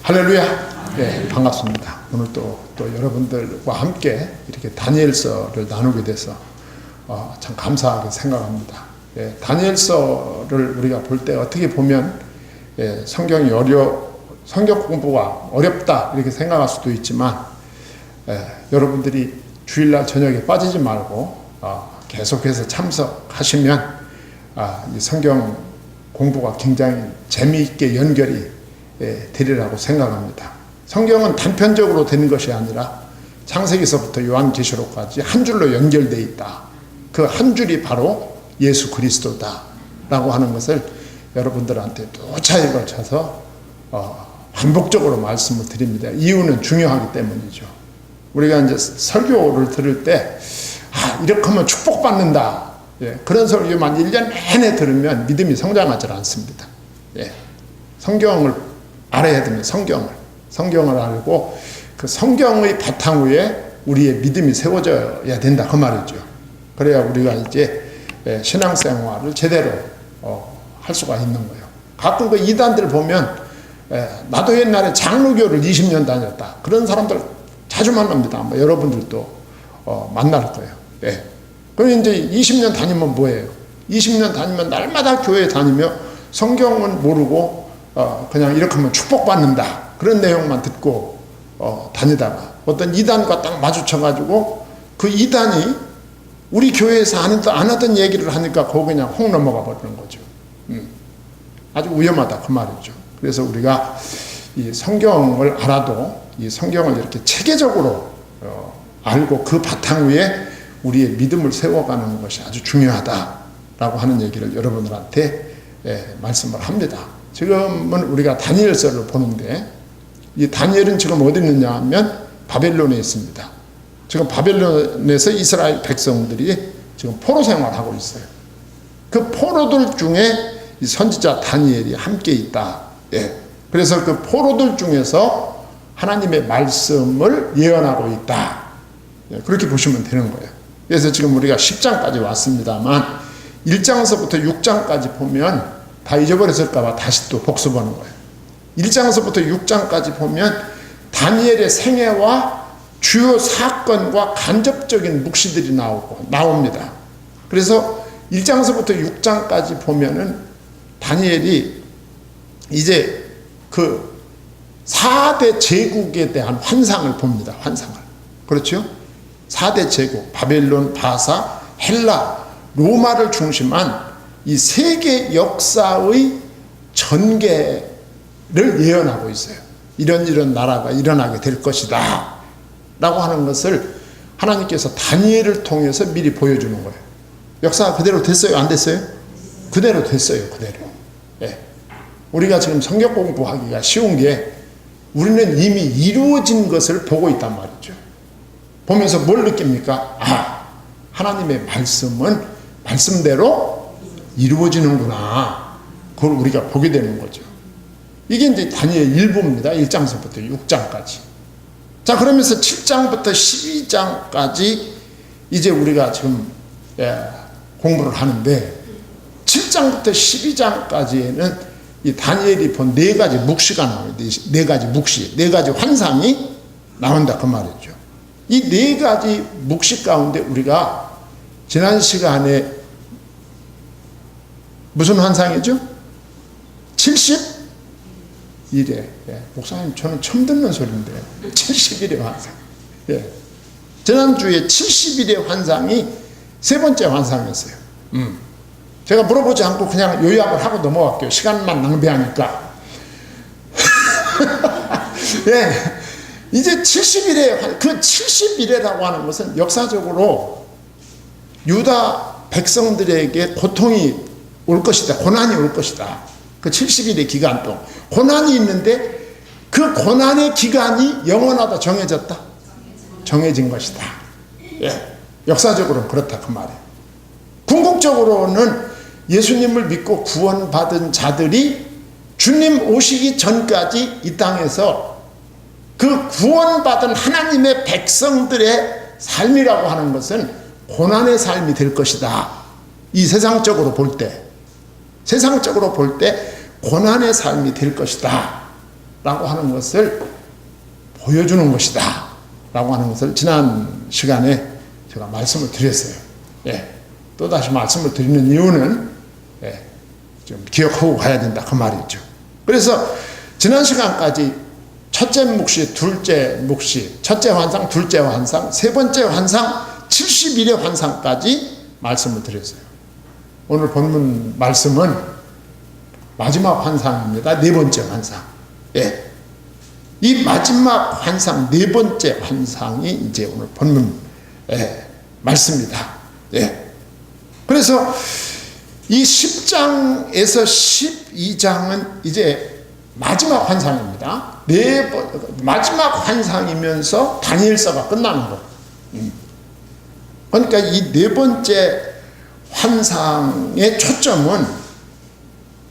할렐루야. 네, 반갑습니다. 오늘 또 여러분들과 함께 이렇게 다니엘서를 나누게 돼서 참 감사하게 생각합니다. 예, 다니엘서를 우리가 볼 때 어떻게 보면 성경 공부가 어렵다 이렇게 생각할 수도 있지만 여러분들이 주일날 저녁에 빠지지 말고 계속해서 참석하시면 이 성경 공부가 굉장히 재미있게 연결이 되리라고 생각합니다. 성경은 단편적으로 되는 것이 아니라 창세기서부터 요한계시록까지 한 줄로 연결되어 있다. 그 한 줄이 바로 예수 그리스도다라고 하는 것을 여러분들한테 또 차에 걸쳐서 반복적으로 말씀을 드립니다. 이유는 중요하기 때문이죠. 우리가 이제 설교를 들을 때 이렇게 하면 축복받는다. 그런 설교만 1년 내내 들으면 믿음이 성장하지 않습니다. 성경을 알아야 됩니다. 성경을 알고 그 성경의 바탕 위에 우리의 믿음이 세워져야 된다 그 말이죠. 그래야 우리가 이제 신앙생활을 제대로 할 수가 있는 거예요. 가끔 그 이단들 보면 나도 옛날에 장로교를 20년 다녔다 그런 사람들 자주 만납니다. 아마 여러분들도 만날 거예요. 그럼 이제 20년 다니면 뭐예요? 20년 다니면 날마다 교회 다니며 성경은 모르고 그냥 이렇게 하면 축복받는다 그런 내용만 듣고 다니다가 어떤 이단과 딱 마주쳐가지고 그 이단이 우리 교회에서 안 하던 얘기를 하니까 거기 그냥 홍 넘어가 버리는 거죠. 아주 위험하다 그 말이죠. 그래서 우리가 이 성경을 알아도 이 성경을 이렇게 체계적으로 알고 그 바탕 위에 우리의 믿음을 세워가는 것이 아주 중요하다라고 하는 얘기를 여러분들한테 말씀을 합니다. 지금은 우리가 다니엘서를 보는데 이 다니엘은 지금 어디 있느냐 하면 바벨론에 있습니다. 지금 바벨론에서 이스라엘 백성들이 지금 포로 생활하고 있어요. 그 포로들 중에 이 선지자 다니엘이 함께 있다. 그래서 그 포로들 중에서 하나님의 말씀을 예언하고 있다. 그렇게 보시면 되는 거예요. 그래서 지금 우리가 10장까지 왔습니다만 1장서부터 6장까지 보면 다 잊어버렸을까봐 다시 또 복습하는 거예요. 1장서부터 6장까지 보면 다니엘의 생애와 주요 사건과 간접적인 묵시들이 나옵니다. 그래서 1장서부터 6장까지 보면은 다니엘이 이제 그 4대 제국에 대한 환상을 봅니다. 환상을. 그렇죠? 4대 제국, 바벨론, 바사, 헬라, 로마를 중심한 이 세계 역사의 전개를 예언하고 있어요. 이런 나라가 일어나게 될 것이다 라고 하는 것을 하나님께서 다니엘을 통해서 미리 보여주는 거예요. 역사가 그대로 됐어요? 안 됐어요? 그대로 됐어요. 그대로. 우리가 지금 성경 공부하기가 쉬운 게 우리는 이미 이루어진 것을 보고 있단 말이죠. 보면서 뭘 느낍니까? 하나님의 말씀은 말씀대로 이루어지는구나. 그걸 우리가 보게 되는 거죠. 이게 이제 다니엘 1부입니다. 1장서부터 6장까지. 자, 그러면서 7장부터 12장까지 이제 우리가 지금 공부를 하는데 7장부터 12장까지에는 이 다니엘이 본 4가지 묵시가 나옵니다. 4가지 묵시, 4가지 환상이 나온다 그 말이죠. 이 4가지 묵시 가운데 우리가 지난 시간에 무슨 환상이죠? 70일에 목사님 저는 처음 듣는 소리인데 70일의 환상. 지난주에 70일의 환상이 3번째 환상이었어요. 제가 물어보지 않고 그냥 요약을 하고 넘어갈게요. 시간만 낭비하니까. 이제 70일에 그 70일이라고 하는 것은 역사적으로 유다 백성들에게 고통이 올 것이다. 고난이 올 것이다. 그 70일의 기간 동안 고난이 있는데 그 고난의 기간이 영원하다 정해졌다. 정해진 것이다. 역사적으로는 그렇다 그 말이에요. 궁극적으로는 예수님을 믿고 구원받은 자들이 주님 오시기 전까지 이 땅에서 그 구원받은 하나님의 백성들의 삶이라고 하는 것은 고난의 삶이 될 것이다. 이 세상적으로 볼 때 고난의 삶이 될 것이다 라고 하는 것을 보여주는 것이다 라고 하는 것을 지난 시간에 제가 말씀을 드렸어요. 예. 또다시 말씀을 드리는 이유는 좀 기억하고 가야 된다 그 말이죠. 그래서 지난 시간까지 첫째 묵시, 둘째 묵시, 첫째 환상, 둘째 환상, 세 번째 환상, 70일의 환상까지 말씀을 드렸어요. 오늘 본문 말씀은 마지막 환상입니다. 네 번째 환상. 예. 이 마지막 환상, 네 번째 환상이 이제 오늘 본문 말씀입니다. 예. 그래서 이 10장에서 12장은 이제 마지막 환상입니다. 마지막 환상이면서 다니엘서가 끝나는 거예요. 그러니까 이 네 번째 환상의 초점은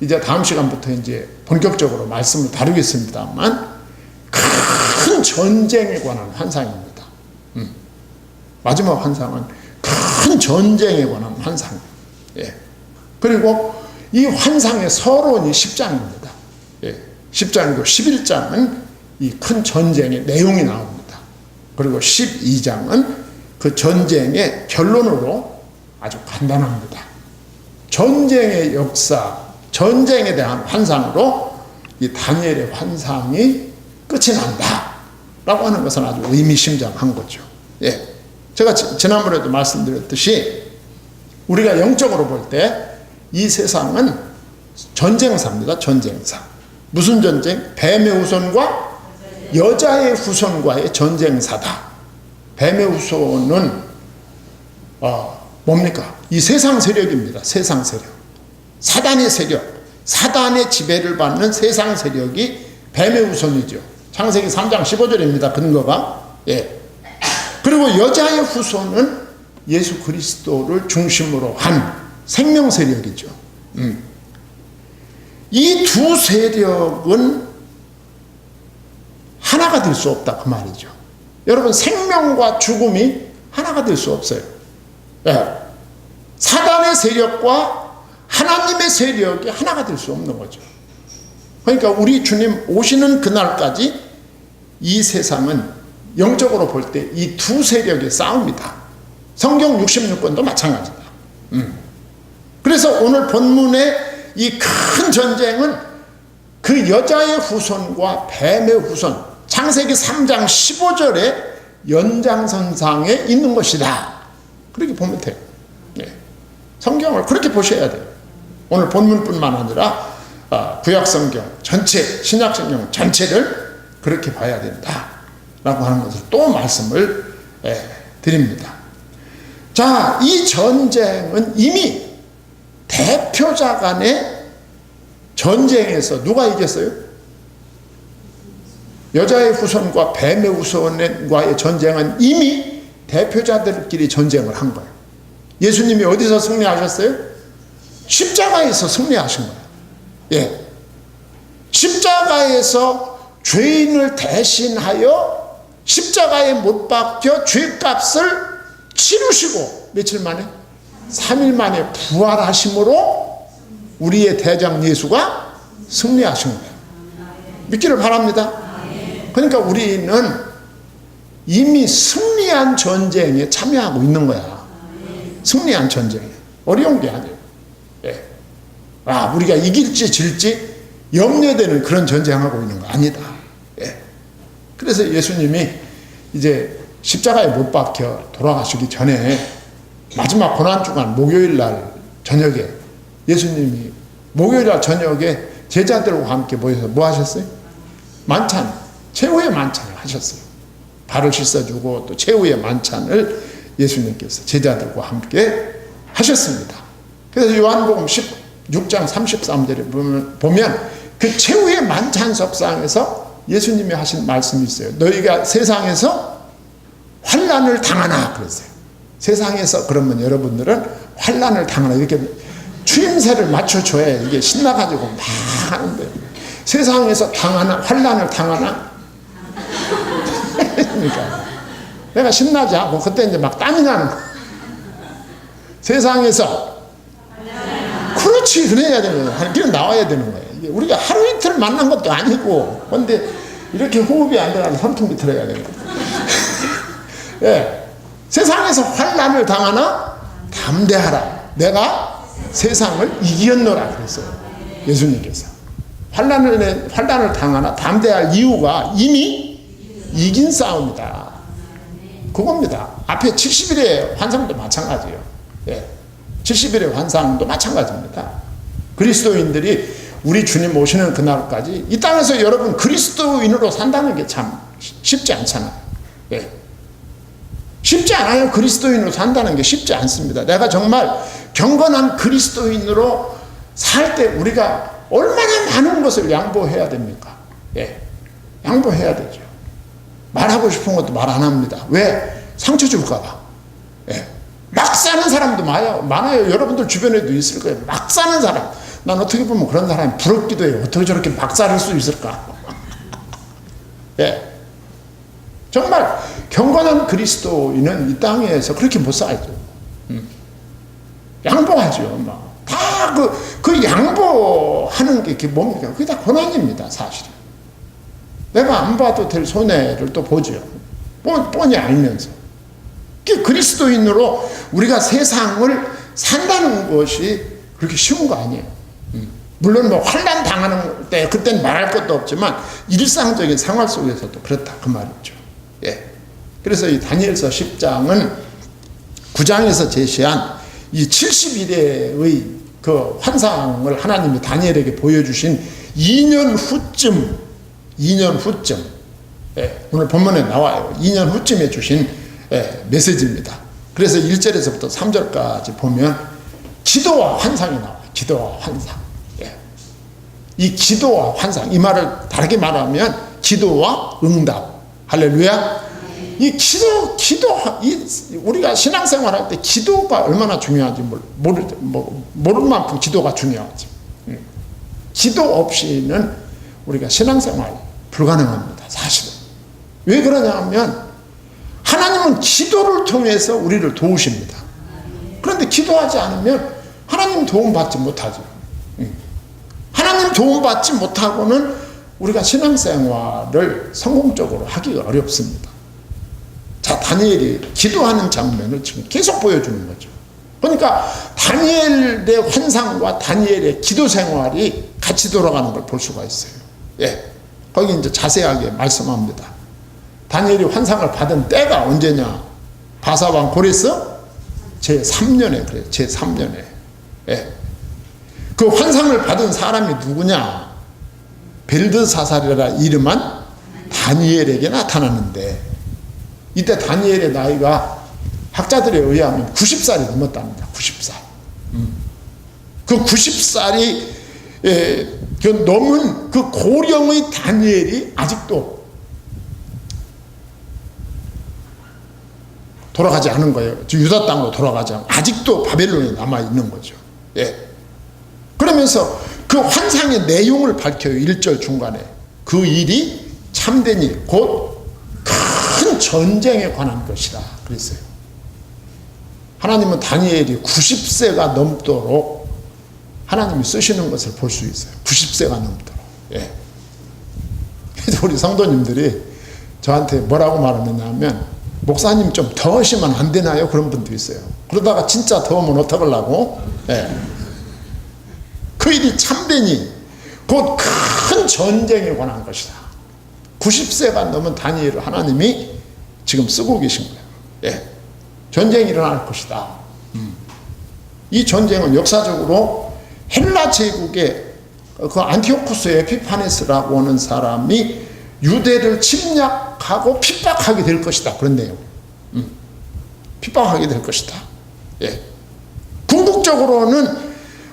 이제 다음 시간부터 이제 본격적으로 말씀을 다루겠습니다만 큰 전쟁에 관한 환상입니다. 마지막 환상은 큰 전쟁에 관한 환상. 예. 그리고 이 환상의 서론이 10장입니다. 예. 10장이고 11장은 이 큰 전쟁의 내용이 나옵니다. 그리고 12장은 그 전쟁의 결론으로 아주 간단합니다. 전쟁의 역사, 전쟁에 대한 환상으로 이 다니엘의 환상이 끝이 난다 라고 하는 것은 아주 의미심장한 거죠. 예. 제가 지난번에도 말씀드렸듯이 우리가 영적으로 볼 때 이 세상은 전쟁사입니다. 전쟁사. 무슨 전쟁? 뱀의 후손과 여자의 후손과의 전쟁사다. 뱀의 후손은 뭡니까? 이 세상 세력입니다. 세상 세력. 사단의 세력. 사단의 지배를 받는 세상 세력이 뱀의 후손이죠. 창세기 3장 15절입니다. 근거가. 예. 그리고 여자의 후손은 예수 그리스도를 중심으로 한 생명 세력이죠. 이 두 세력은 하나가 될 수 없다 그 말이죠. 여러분 생명과 죽음이 하나가 될 수 없어요. 예. 사단의 세력과 하나님의 세력이 하나가 될 수 없는 거죠. 그러니까 우리 주님 오시는 그날까지 이 세상은 영적으로 볼 때 이 두 세력의 싸움이다. 성경 66권도 마찬가지다. 그래서 오늘 본문의 이 큰 전쟁은 그 여자의 후손과 뱀의 후손, 창세기 3장 15절의 연장선상에 있는 것이다. 그렇게 보면 돼요. 네. 성경을 그렇게 보셔야 돼요. 오늘 본문뿐만 아니라 구약성경 전체, 신약성경 전체를 그렇게 봐야 된다 라고 하는 것을 또 말씀을 드립니다. 자, 이 전쟁은 이미 대표자 간의 전쟁에서 누가 이겼어요? 여자의 후손과 뱀의 후손과의 전쟁은 이미 대표자들끼리 전쟁을 한 거예요. 예수님이 어디서 승리하셨어요? 십자가에서 승리하신 거예요. 예. 십자가에서 죄인을 대신하여 십자가에 못 박혀 죄값을 치르시고 며칠 만에? 3일 만에 부활하심으로 우리의 대장 예수가 승리하신 거예요. 믿기를 바랍니다. 그러니까 우리는 이미 승리한 전쟁에 참여하고 있는 거야. 승리한 전쟁에. 어려운 게 아니에요. 예. 우리가 이길지 질지 염려되는 그런 전쟁하고 있는 거 아니다. 예. 그래서 예수님이 이제 십자가에 못 박혀 돌아가시기 전에 마지막 고난주간 목요일 날 저녁에 예수님이 목요일 날 저녁에 제자들과 함께 모여서 뭐 하셨어요? 만찬, 최후의 만찬을 하셨어요. 발을 씻어주고 또 최후의 만찬을 예수님께서 제자들과 함께 하셨습니다. 그래서 요한복음 16장 33절에 보면 그 최후의 만찬석상에서 예수님이 하신 말씀이 있어요. 너희가 세상에서 환난을 당하나 그랬어요. 세상에서 그러면 여러분들은 환난을 당하나 이렇게 추임새를 맞춰줘야 이게 신나가지고 막 하는데 세상에서 당하나 환난을 당하나 그러니까 내가 신나지 않고 그때 이제 막 땀이 나는 거야. 세상에서 그렇지 그래야 되는 거야. 길은 나와야 되는 거예요. 이게 우리가 하루 이틀 만난 것도 아니고, 근데 이렇게 호흡이 안 들어가면 선풍기 틀어야 됩니다. 예. 세상에서 환난을 당하나 담대하라. 내가 세상을 이겼노라 그랬어요. 예수님께서. 환난을 당하나 담대할 이유가 이미 이긴 싸움이다. 그겁니다. 앞에 70일의 환상도 마찬가지예요. 예. 70일의 환상도 마찬가지입니다. 그리스도인들이 우리 주님 오시는 그날까지 이 땅에서 여러분 그리스도인으로 산다는 게 참 쉽지 않잖아요. 예. 쉽지 않아요. 그리스도인으로 산다는 게 쉽지 않습니다. 내가 정말 경건한 그리스도인으로 살 때 우리가 얼마나 많은 것을 양보해야 됩니까? 예. 양보해야 되죠. 말하고 싶은 것도 말 안 합니다. 왜? 상처 줄까봐. 예. 막 사는 사람도 많아요. 여러분들 주변에도 있을 거예요. 막 사는 사람. 난 어떻게 보면 그런 사람이 부럽기도 해요. 어떻게 저렇게 막 살 수 있을까? 예. 정말 경건한 그리스도인은 이 땅에서 그렇게 못 살죠. 양보하죠. 다 그 양보하는 게 뭡니까? 그게 다 고난입니다, 사실은. 내가 안 봐도 될 손해를 또 보죠. 뻔히 알면서. 그리스도인으로 우리가 세상을 산다는 것이 그렇게 쉬운 거 아니에요. 물론 환난 당하는 때 그때는 말할 것도 없지만 일상적인 생활 속에서도 그렇다 그 말이죠. 예. 그래서 이 다니엘서 10장은 9장에서 제시한 이 70일의 그 환상을 하나님이 다니엘에게 보여주신 2년 후쯤, 예, 오늘 본문에 나와요. 2년 후쯤에 주신 메시지입니다. 그래서 1절에서부터 3절까지 보면 기도와 환상이 나와요. 기도와 환상. 예. 이 기도와 환상, 이 말을 다르게 말하면 기도와 응답. 할렐루야. 이 우리가 신앙생활 할 때 기도가 얼마나 중요한지 모를 만큼 기도가 중요하지. 기도 없이는 우리가 신앙생활 불가능합니다. 사실은. 왜 그러냐 하면 하나님은 기도를 통해서 우리를 도우십니다. 그런데 기도하지 않으면 하나님 도움 받지 못하죠. 하나님 도움 받지 못하고는 우리가 신앙생활을 성공적으로 하기가 어렵습니다. 자, 다니엘이 기도하는 장면을 지금 계속 보여주는 거죠. 그러니까 다니엘의 환상과 다니엘의 기도 생활이 같이 돌아가는 걸 볼 수가 있어요. 예. 거기 이제 자세하게 말씀합니다. 다니엘이 환상을 받은 때가 언제냐? 바사왕 고레스 제3년에 그래요. 제3년에. 예. 그 환상을 받은 사람이 누구냐? 벨드사살이라 이름한 다니엘에게 나타났는데 이때 다니엘의 나이가 학자들에 의하면 90살이 넘었답니다. 90살. 그 90살이 넘은 그 고령의 다니엘이 아직도 돌아가지 않은 거예요. 유다 땅으로 돌아가지 않고 아직도 바벨론에 남아있는 거죠. 예. 그러면서 그 환상의 내용을 밝혀요. 1절 중간에. 그 일이 참된 일, 곧 큰 전쟁에 관한 것이다. 그랬어요. 하나님은 다니엘이 90세가 넘도록 하나님이 쓰시는 것을 볼 수 있어요. 90세가 넘도록. 예. 그래서 우리 성도님들이 저한테 뭐라고 말하느냐면 목사님 좀 더 하시면 안 되나요? 그런 분도 있어요. 그러다가 진짜 더우면 어떡하려고? 예. 그 일이 참된 일, 곧 큰 전쟁에 관한 것이다. 90세가 넘은 다니엘을 하나님이 지금 쓰고 계신 거예요. 예. 전쟁이 일어날 것이다. 이 전쟁은 역사적으로 헬라 제국의 그 안티오쿠스 에피파네스라고 하는 사람이 유대를 침략하고 핍박하게 될 것이다. 그런 내용. 핍박하게 될 것이다. 예. 궁극적으로는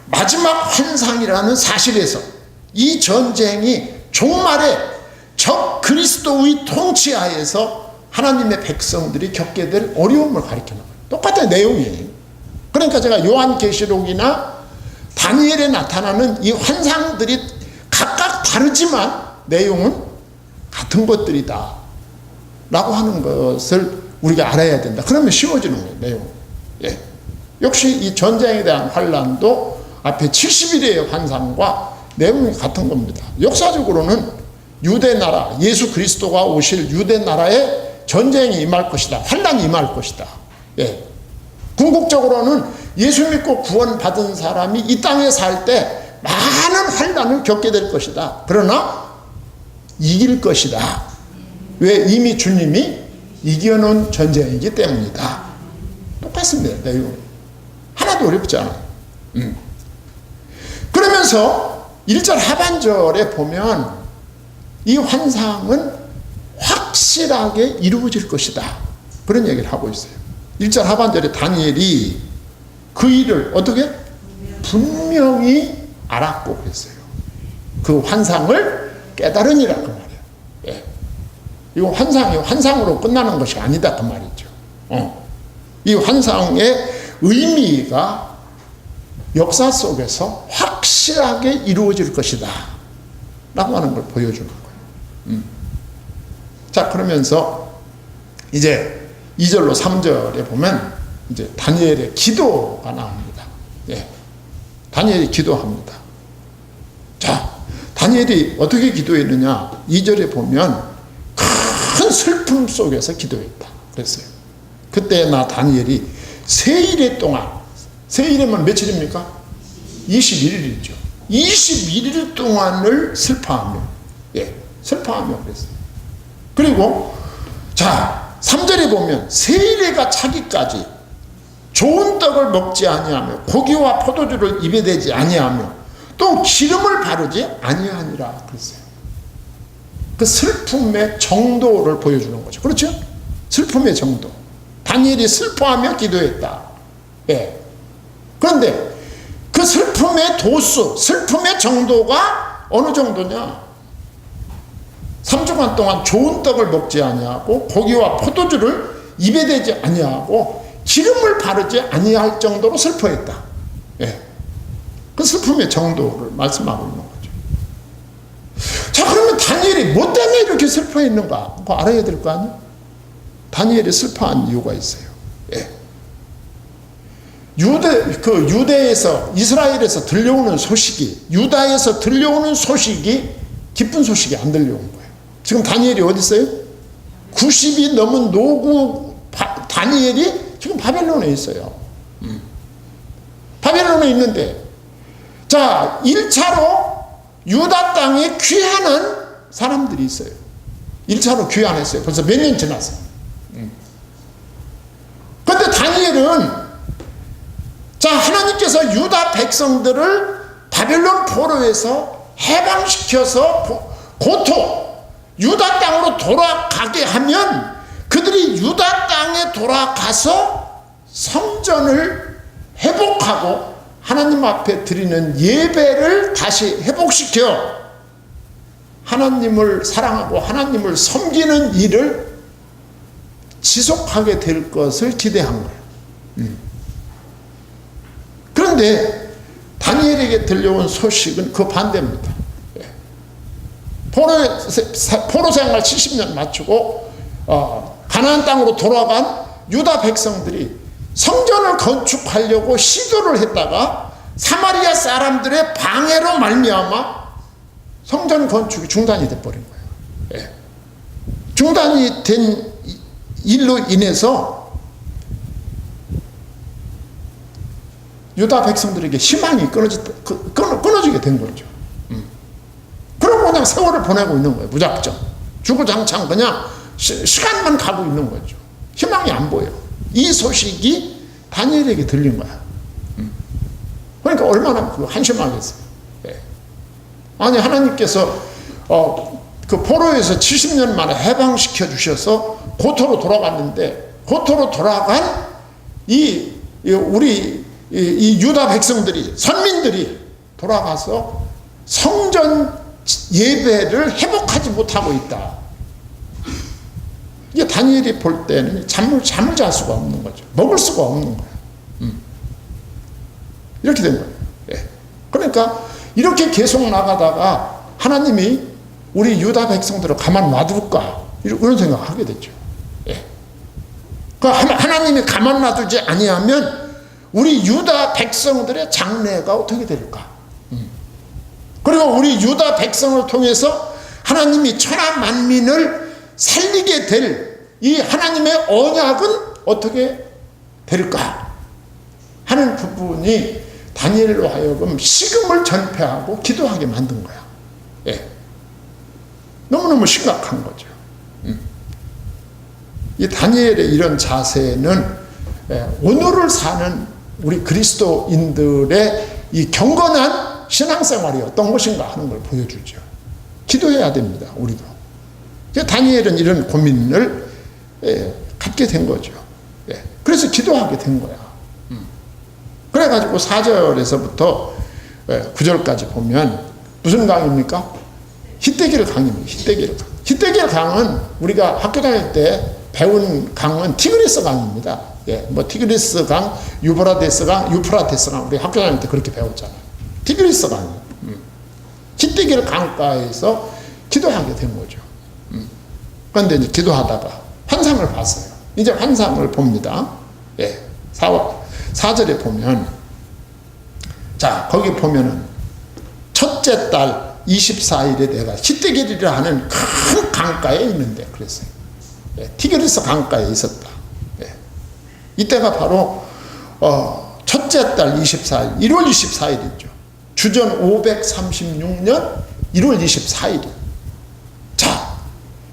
마지막 환상이라는 사실에서 이 전쟁이 종말에 적 그리스도의 통치하에서 하나님의 백성들이 겪게 될 어려움을 가리키는 거예요. 똑같은 내용이에요. 그러니까 제가 요한계시록이나 다니엘에 나타나는 이 환상들이 각각 다르지만 내용은 같은 것들이다 라고 하는 것을 우리가 알아야 된다. 그러면 쉬워지는 거예요. 내용은. 예. 역시 이 전쟁에 대한 환란도 앞에 70일의 환상과 내용이 같은 겁니다. 역사적으로는 유대 나라, 예수 그리스도가 오실 유대 나라에 전쟁이 임할 것이다. 환란이 임할 것이다. 예. 궁극적으로는 예수 믿고 구원받은 사람이 이 땅에 살 때 많은 환란을 겪게 될 것이다. 그러나 이길 것이다. 왜? 이미 주님이 이겨놓은 전쟁이기 때문이다. 똑같습니다. 내용 하나도 어렵지 않아요. 그러면서 1절 하반절에 보면 이 환상은 확실하게 이루어질 것이다. 그런 얘기를 하고 있어요. 1절 하반절에 다니엘이 그 일을 어떻게? 분명히 알았고 그랬어요. 그 환상을 깨달으니라 그 말이에요. 예. 이거 환상이 환상으로 끝나는 것이 아니다 그 말이죠. 이 환상의 의미가 역사 속에서 확실하게 이루어질 것이다 라고 하는 걸 보여주는 거예요. 자, 그러면서 이제 2절로 3절에 보면 이제 다니엘의 기도가 나옵니다. 예. 다니엘이 기도합니다. 자, 다니엘이 어떻게 기도했느냐? 2절에 보면 큰 슬픔 속에서 기도했다 그랬어요. 그때 나 다니엘이 세일의 동안, 세일이면 며칠입니까? 21일이죠. 21일 동안을 슬퍼하며, 예, 슬퍼하며 그랬어요. 그리고 자, 3절에 보면 세일에가 차기까지 좋은 떡을 먹지 아니하며 고기와 포도주를 입에 대지 아니하며 또 기름을 바르지 아니하니라 그랬어요. 그 슬픔의 정도를 보여주는 거죠. 그렇죠? 슬픔의 정도. 다니엘이 슬퍼하며 기도했다. 예. 그런데 그 슬픔의 도수, 슬픔의 정도가 어느 정도냐? 3주간 동안 좋은 떡을 먹지 아니하고 고기와 포도주를 입에 대지 아니하고 기름을 바르지 아니할 정도로 슬퍼했다. 예. 그 슬픔의 정도를 말씀하고 있는 거죠. 자, 그러면 다니엘이 뭐 때문에 이렇게 슬퍼했는가? 그거 알아야 될 거 아니에요? 다니엘이 슬퍼한 이유가 있어요. 예. 유대에서, 이스라엘에서 들려오는 소식이, 유다에서 들려오는 소식이 기쁜 소식이 안 들려온 거예요. 지금 다니엘이 어디 있어요? 90이 넘은 노구 다니엘이 지금 바벨론에 있어요. 바벨론에 있는데, 자, 1차로 유다 땅에 귀환한 사람들이 있어요. 1차로 귀환했어요. 벌써 몇 년 지났어요. 그런데 다니엘은, 자, 하나님께서 유다 백성들을 바벨론 포로에서 해방시켜서 고토, 유다 땅으로 돌아가게 하면 그들이 유다 땅에 돌아가서 성전을 회복하고 하나님 앞에 드리는 예배를 다시 회복시켜 하나님을 사랑하고 하나님을 섬기는 일을 지속하게 될 것을 기대한 거예요. 그런데 다니엘에게 들려온 소식은 그 반대입니다. 포로 생활 70년 마치고 가나안 땅으로 돌아간 유다 백성들이 성전을 건축하려고 시도를 했다가 사마리아 사람들의 방해로 말미암아 성전 건축이 중단이 돼버린 거예요. 예. 중단이 된 일로 인해서 유다 백성들에게 희망이 끊어지게 된 거죠. 그러고 그냥 세월을 보내고 있는 거예요. 무작정. 주구장창 그냥 시간만 가고 있는 거죠. 희망이 안 보여. 이 소식이 다니엘에게 들린 거야. 그러니까 얼마나 한심하겠어요. 예. 아니, 하나님께서 그 포로에서 70년 만에 해방시켜 주셔서 고토로 돌아갔는데, 고토로 돌아간 우리 유다 백성들이, 선민들이 돌아가서 성전 예배를 회복하지 못하고 있다. 이게 다니엘이 볼 때는 잠을 잘 수가 없는 거죠. 먹을 수가 없는 거예요. 이렇게 된 거예요. 예. 그러니까 이렇게 계속 나가다가 하나님이 우리 유다 백성들을 가만 놔둘까? 이런 생각을 하게 됐죠. 예. 그러니까 하나님이 가만 놔두지 아니하면 우리 유다 백성들의 장래가 어떻게 될까? 그리고 우리 유다 백성을 통해서 하나님이 천하 만민을 살리게 될 이 하나님의 언약은 어떻게 될까 하는 부분이 다니엘로 하여금 식음을 전폐하고 기도하게 만든 거야. 예. 너무너무 심각한 거죠. 이 다니엘의 이런 자세는 오늘을 사는 우리 그리스도인들의 이 경건한 신앙생활이 어떤 것인가 하는 걸 보여주죠. 기도해야 됩니다. 우리도. 다니엘은 이런 고민을 갖게 된 거죠. 그래서 기도하게 된 거야. 그래가지고 4절에서부터 9절까지 보면 무슨 강입니까? 히데길 강입니다. 히데길 강. 히데길 강은 우리가 학교 다닐 때 배운 강은 티그리스 강입니다. 뭐 티그리스 강, 유브라데스 강, 유프라테스 강 우리 학교 다닐 때 그렇게 배웠잖아요. 티그리스 강. 히데길 강가에서 기도하게 된 거죠. 그런데 이제 기도하다가 환상을 봤어요. 이제 환상을 봅니다. 4절에 보면, 자, 거기 보면은, 첫째 달 24일에 내가 히데길이라 하는 큰 강가에 있는데, 그랬어요. 티그리스 강가에 있었다. 이때가 바로, 첫째 달 24일, 1월 24일이죠. 주전 536년 1월 24일. 자,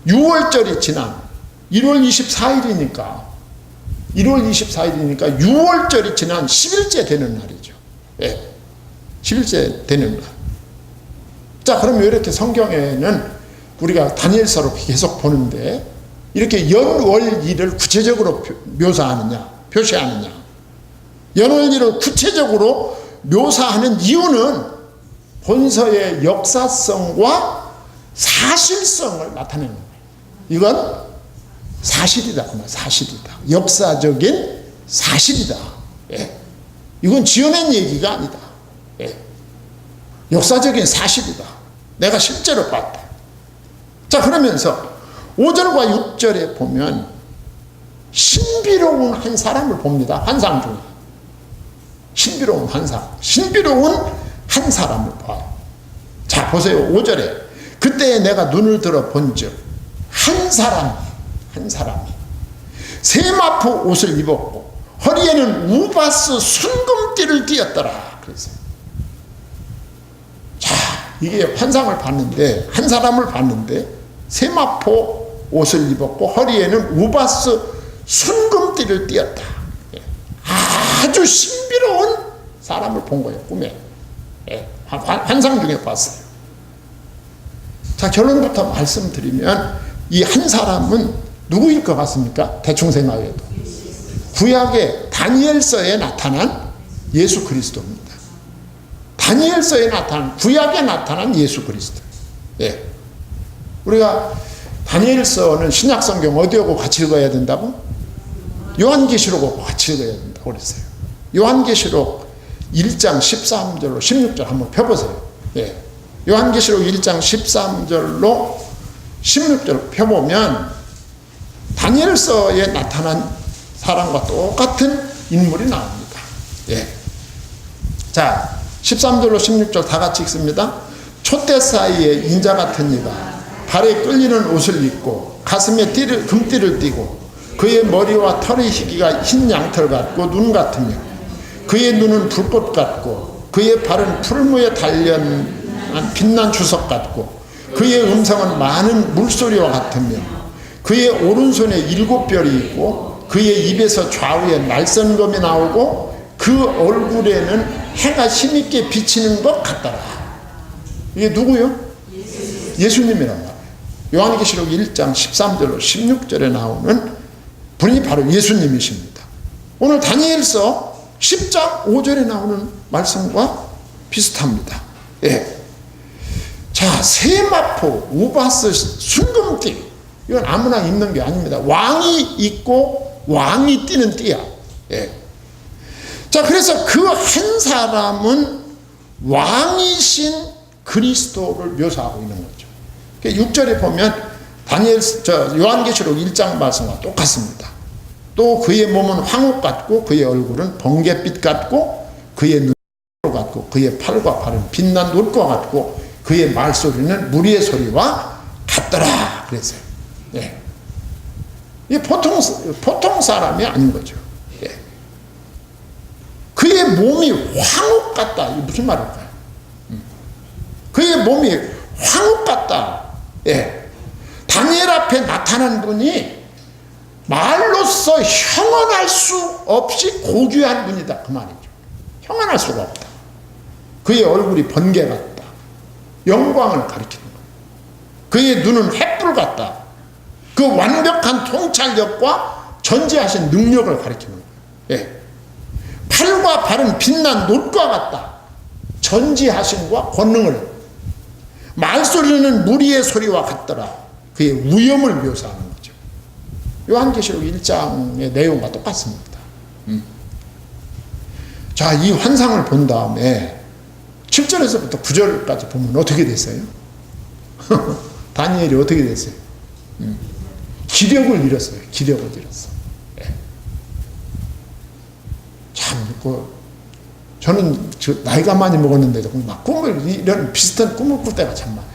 6월절이 지난 1월 24일이니까 6월절이 지난 10일째 되는 날이죠. 10일째 되는 날. 자, 그럼 왜 이렇게 성경에는 우리가 다니엘서로 계속 보는데 이렇게 연월일을 구체적으로 표시하느냐. 연월일을 구체적으로 묘사하는 이유는 본서의 역사성과 사실성을 나타내는 거예요. 이건 사실이다. 사실이다. 역사적인 사실이다. 이건 지어낸 얘기가 아니다. 역사적인 사실이다. 내가 실제로 봤다. 자, 그러면서 5절과 6절에 보면 신비로운 한 사람을 봅니다. 환상 중에. 신비로운 한 사람을 봐요. 자, 보세요. 5절에 그때 내가 눈을 들어 본즉 한 사람이 세마포 옷을 입었고 허리에는 우바스 순금띠를 띠었더라. 그랬어요. 자, 이게 환상을 봤는데 한 사람을 봤는데 세마포 옷을 입었고 허리에는 우바스 순금띠를 띠었다. 아주 신비로운 사람을 본 거예요. 꿈에. 환상 중에 봤어요. 자, 결론부터 말씀드리면 이 한 사람은 누구일 것 같습니까? 대충 생각해도 구약의 다니엘서에 나타난 예수 그리스도입니다. 다니엘서에 나타난, 구약에 나타난 예수 그리스도. 우리가 다니엘서는 신약성경 어디하고 같이 읽어야 된다고? 요한계시록하고 같이 읽어야 된다고 그랬어요. 요한계시록 1장 13절로 16절 한번 펴보세요. 요한계시록 1장 13절로 16절 펴보면 다니엘서에 나타난 사람과 똑같은 인물이 나옵니다. 자, 13절로 16절 다 같이 읽습니다. 촛대 사이에 인자 같은 이가 발에 끌리는 옷을 입고 가슴에 금띠를 띠고 그의 머리와 털의 희기가 흰 양털 같고 눈 같으며 그의 눈은 불꽃 같고 그의 발은 풀무에 단련한 빛난 주석 같고 그의 음성은 많은 물소리와 같으며 그의 오른손에 7별이 있고 그의 입에서 좌우에 날선검이 나오고 그 얼굴에는 해가 힘있게 비치는 것 같더라. 이게 누구요? 예수님이란 말이에요. 요한계시록 1장 13절로 16절에 나오는 분이 바로 예수님이십니다. 오늘 다니엘서 10장 5절에 나오는 말씀과 비슷합니다. 자, 세마포, 우바스, 순금띠. 이건 아무나 입는 게 아닙니다. 왕이 입고 왕이 띠는 띠야. 자, 그래서 그 한 사람은 왕이신 그리스도를 묘사하고 있는 거죠. 6절에 보면 요한계시록 1장 말씀과 똑같습니다. 또 그의 몸은 황옥 같고 그의 얼굴은 번갯빛 같고 그의 눈 같고 그의 팔과 발은 빛난 놀과 같고 그의 말소리는 무리의 소리와 같더라 그랬어요. 예. 이게 보통 사람이 아닌 거죠. 예. 그의 몸이 황옥 같다. 이게 무슨 말일까요? 그의 몸이 황옥 같다. 예. 다니엘 앞에 나타난 분이 말로써 형언할 수 없이 고귀한 분이다. 그 말이죠. 형언할 수가 없다. 그의 얼굴이 번개 같다. 영광을 가리키는 거예요. 그의 눈은 횃불 같다. 그 완벽한 통찰력과 전지하신 능력을 가리키는 거예요. 예. 팔과 발은 빛난 놋과 같다. 전지하심과 권능을. 말소리는 무리의 소리와 같더라. 그의 위엄을 묘사하는 거죠. 요한계시록 1장의 내용과 똑같습니다. 자, 이 환상을 본 다음에 7절에서부터 9절까지 보면 어떻게 됐어요? 다니엘이 어떻게 됐어요? 기력을 잃었어요. 기력을 잃었어. 예. 참, 저는 나이가 많이 먹었는데도 막 이런 비슷한 꿈을 꿀 때가 참 많아요.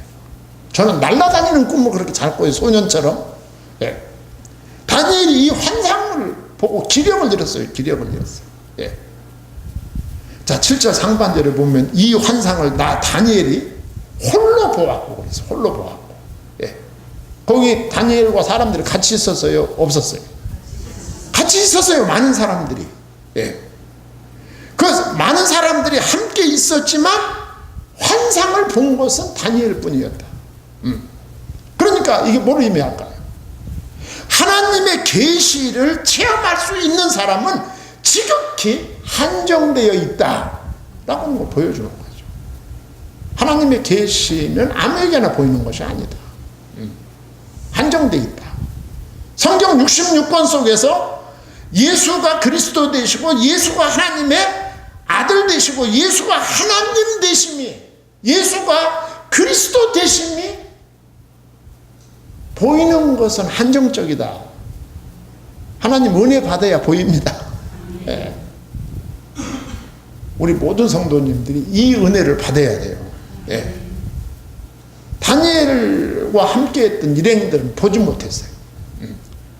저는 날아다니는 꿈을 그렇게 잘 꿔요. 소년처럼. 예. 다니엘이 이 환상을 보고 기력을 잃었어요. 기력을 잃었어요. 예. 자, 7절 상반절에 보면 이 환상을 다니엘이 홀로 보았고 그래서 홀로 보았고. 예. 거기 다니엘과 사람들이 같이 있었어요? 없었어요? 같이 있었어요. 많은 사람들이. 예. 그 많은 사람들이 함께 있었지만 환상을 본 것은 다니엘 뿐이었다. 그러니까 이게 뭘 의미할까요? 하나님의 계시를 체험할 수 있는 사람은 지극히 한정되어 있다라고 걸 보여주는 거죠. 하나님의 계시는 아무에게나 보이는 것이 아니다. 한정되어 있다. 성경 66권 속에서 예수가 그리스도 되시고 예수가 하나님의 아들 되시고 예수가 하나님 되심이, 예수가 그리스도 되심이 보이는 것은 한정적이다. 하나님 은혜 받아야 보입니다. 예. 우리 모든 성도님들이 이 은혜를 받아야 돼요. 예. 다니엘과 함께했던 일행들은 보지 못했어요.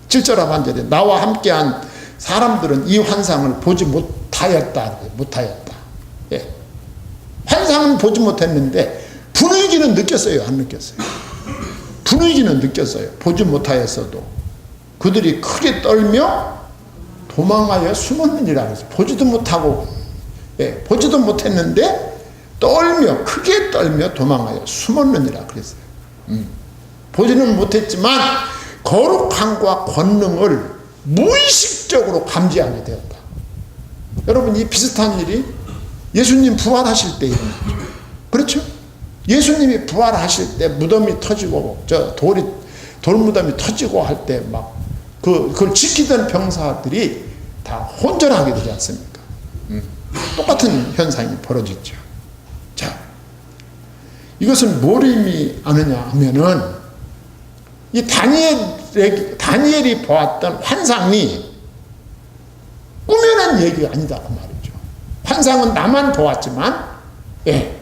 7절 하반절에 나와 함께한 사람들은 이 환상을 보지 못하였다. 예. 환상은 보지 못했는데 분위기는 느꼈어요? 안 느꼈어요? 분위기는 느꼈어요. 보지 못하였어도 그들이 크게 떨며 도망하여 숨었느니라 그래서 보지도 못하고, 예, 보지도 못했는데 떨며 크게 떨며 도망하여 숨었느니라 그랬어요. 보지는 못했지만 거룩함과 권능을 무의식적으로 감지하게 되었다. 여러분, 이 비슷한 일이 예수님 부활하실 때 일어났죠. 그렇죠? 예수님이 부활하실 때 무덤이 터지고 돌무덤이 터지고 할 때 막 그걸 지키던 병사들이 다 혼전하게 되지 않습니까? 똑같은 현상이 벌어졌죠. 자, 이것은 뭘 의미하느냐 하면은 이 다니엘이 보았던 환상이 꾸며낸 얘기가 아니다 그 말이죠. 환상은 나만 보았지만, 예,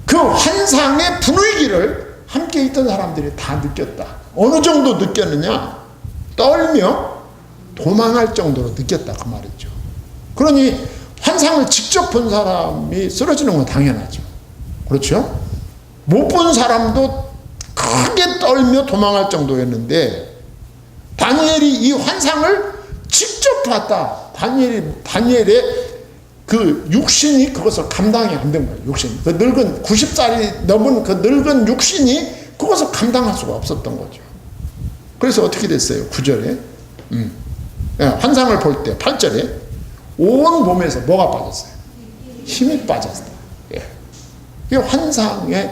그 환상의 분위기를 함께 있던 사람들이 다 느꼈다. 어느 정도 느꼈느냐? 떨며 도망할 정도로 느꼈다 그 말이죠. 그러니 환상을 직접 본 사람이 쓰러지는 건 당연하죠. 그렇죠? 못 본 사람도 크게 떨며 도망할 정도였는데 다니엘이 이 환상을 직접 봤다. 다니엘의 그 육신이 그것을 감당이 안 된 거예요. 육신. 그 늙은 90살이 넘은 그 늙은 육신이 그것을 감당할 수가 없었던 거죠. 그래서 어떻게 됐어요? 9절에 예, 환상을 볼 때 8절에 온 몸에서 뭐가 빠졌어요? 힘이 빠졌어요. 예. 이 환상의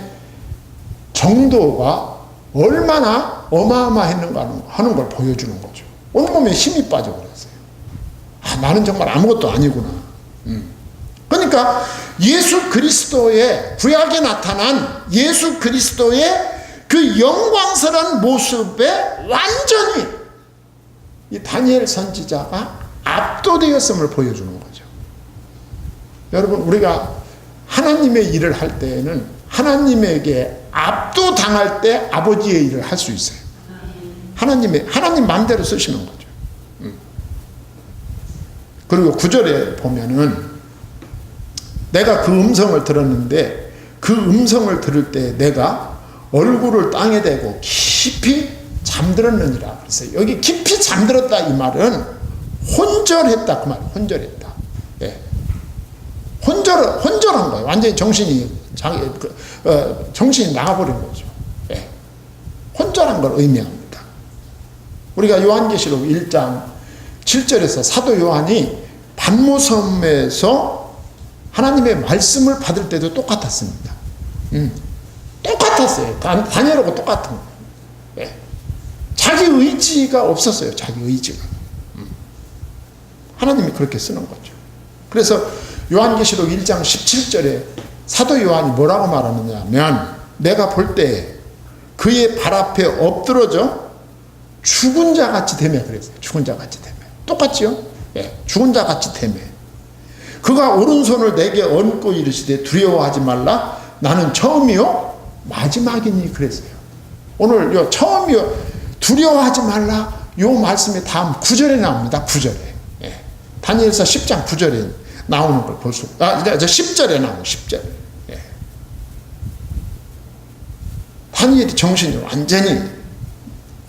정도가 얼마나 어마어마했는가 하는 걸 보여주는 거죠. 온몸에 힘이 빠져버렸어요. 아, 나는 정말 아무것도 아니구나. 그러니까 예수 그리스도의 구약에 나타난 예수 그리스도의 그 영광스러운 모습에 완전히 이 다니엘 선지자가 압도되었음을 보여주는 거죠. 여러분, 우리가 하나님의 일을 할 때에는 하나님에게 압도당할 때 아버지의 일을 할 수 있어요. 하나님 마음대로 쓰시는 거죠. 그리고 9절에 보면은 내가 그 음성을 들었는데 그 음성을 들을 때 내가 얼굴을 땅에 대고 깊이 잠들었느니라. 그래서 여기 깊이 잠들었다 이 말은 혼절했다 그 말. 혼절했다. 예. 혼절한 거예요. 완전히 정신이 나가버린 거죠. 예. 혼절한 걸 의미합니다. 우리가 요한계시록 1장 7절에서 사도 요한이 반모섬에서 하나님의 말씀을 받을 때도 똑같았습니다. 똑같았어요. 다니엘하고 똑같은 거예요. 예. 자기 의지가 없었어요. 자기 의지가. 하나님이 그렇게 쓰는 거죠. 그래서 요한계시록 1장 17절에 사도 요한이 뭐라고 말하느냐 하면 내가 볼 때 그의 발 앞에 엎드러져 죽은 자 같이 되매 그랬어요. 죽은 자 같이 되매. 똑같지요? 예. 죽은 자 같이 되매. 그가 오른손을 내게 얹고 이르시되 두려워하지 말라. 나는 처음이요 마지막이니 그랬어요. 오늘 요 처음이요 두려워하지 말라. 요 말씀이 다음 9절에 나옵니다. 9절에. 예. 다니엘서 10장 9절에 나오는 걸 볼 수. 10절에 나오는 10절. 예. 다니엘이 정신이 완전히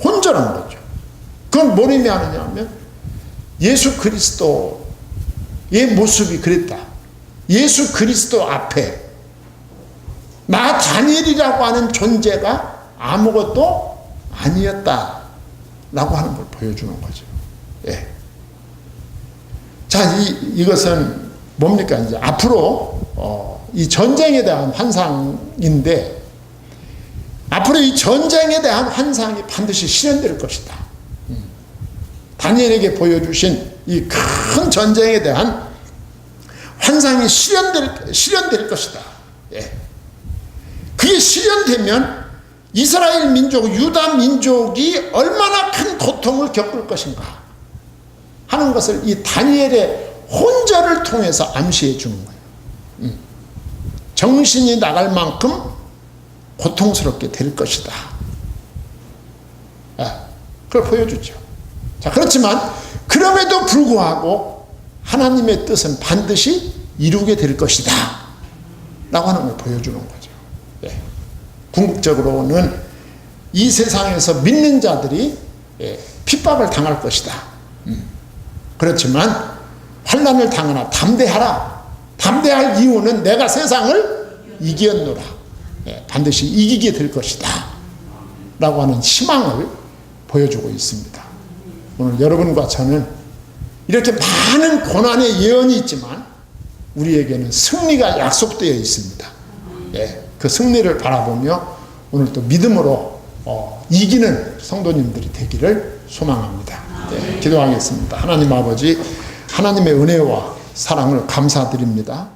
혼절한 거죠. 그건 뭘 의미하느냐 하면 예수 그리스도의 모습이 그랬다. 예수 그리스도 앞에 나 다니엘이라고 하는 존재가 아무것도 아니었다 라고 하는 걸 보여주는 거죠. 예. 자, 이것은 뭡니까? 이제 앞으로 이 전쟁에 대한 환상인데 앞으로 이 전쟁에 대한 환상이 반드시 실현될 것이다. 다니엘에게 보여주신 이 큰 전쟁에 대한 환상이 실현될 것이다. 예. 그게 실현되면 이스라엘 민족, 유다 민족이 얼마나 큰 고통을 겪을 것인가 하는 것을 이 다니엘의 혼절을 통해서 암시해 주는 거예요. 정신이 나갈 만큼 고통스럽게 될 것이다. 그걸 보여주죠. 자, 그렇지만 그럼에도 불구하고 하나님의 뜻은 반드시 이루게 될 것이다 라고 하는 걸 보여주는 거죠. 예. 궁극적으로는 이 세상에서 믿는 자들이 핍박을 당할 것이다. 그렇지만 환난을 당하나 담대하라. 담대할 이유는 내가 세상을 이겼노라. 반드시 이기게 될 것이다 라고 하는 희망을 보여주고 있습니다. 오늘 여러분과 저는 이렇게 많은 고난의 예언이 있지만 우리에게는 승리가 약속되어 있습니다. 그 승리를 바라보며 오늘 또 믿음으로 이기는 성도님들이 되기를 소망합니다. 기도하겠습니다. 하나님 아버지, 하나님의 은혜와 사랑을 감사드립니다.